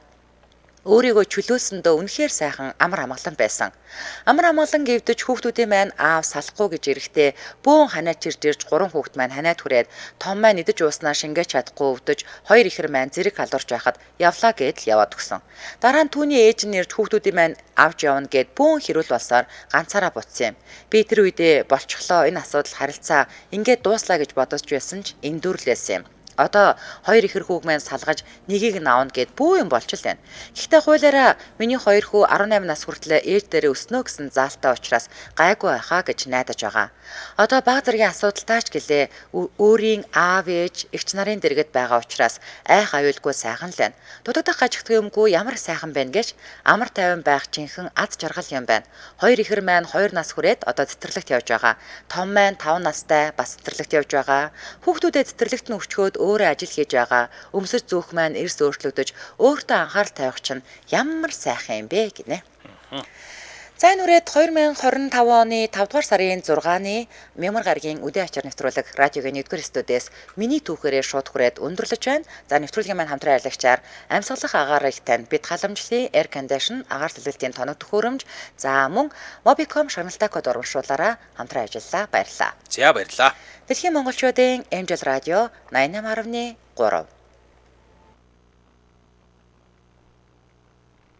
өөрийгөө чөлөөлсөндөө үнэхээр сайхан амар амгалан байсан. Амар амгалан гэвдэж хүүхдүүдийн маань аав салахгүй гэж ирэхдээ бөөн ханаад чирж 3 хүүхд маань ханаад хүрээд том маань идэж ууснаа шингээж чадахгүй өвдөж 2 ихэр маань зэрэг халуурч байхад явлаа гэдэл яваад өгсөн. Дараа нь түүний ээж нь ирж хүүхдүүдийн маань авч явна гэд бөөн хэрүүл болсоор ганцаараа буцсан юм. Би тэр үедээ болчихлоо энэ асуудал харилцаа ингээд дууслаа гэж бодож байсан ч эндүрлээсэн юм. Одоо 2 ихэр хүүг маань салгаж нэгийг нь аавна гэд бүү юм болчихл байна. Гэхдээ хуулиараа миний 2 хүү 18 нас хүртэл ээж дээрээ өснө гэсэн заалтай учраас гайгүй байхаа гэж найдаж байгаа. Одоо баг зэргийн асуудалтаач гэлээ өөрийн аав ээж эгч нарын дэргэд байгаа учраас айх аюулгүй сайхан л байна. Дутагдах гажигдах юмгүй ямар сайхан байна гэж амар тайван байх жинхэнэ ад жаргал юм байна. 2 ихэр маань 2 нас хүрээд одоо цэцэрлэгт явж байгаа. Том маань 5 настай бас цэцэрлэгт явж байгаа. Хүүхдүүдэд цэцэрлэгт нь өчгөөд өөрөө ажил хийж байгаа. Өмсөж зөөх маань эрс өөрчлөгдөж өөртөө анхаарал тавих чинь ямар сайхан юм бэ гинэ. За энэ үрээд 2025 оны 5 дугаар сарын 6-ны Мямар гарагийн үдийн ачаар нэвтрүүлэг радиогийн 1-р студиэс миний түүхээрээ шууд хүрээд өндөрлөж байна. За нэвтрүүлгийн маань хамтран ажиллагчаар амьсгалах агаар их тань бид халамжлалын air condition агаар сэлгэлтийн тоног төхөөрөмж за мөн Mobicom шагналтай код урамшуулаараа хамтран ажиллаа. Баярлалаа. За баярлалаа. Дэлхийн монголчуудын Angel Radio 88.3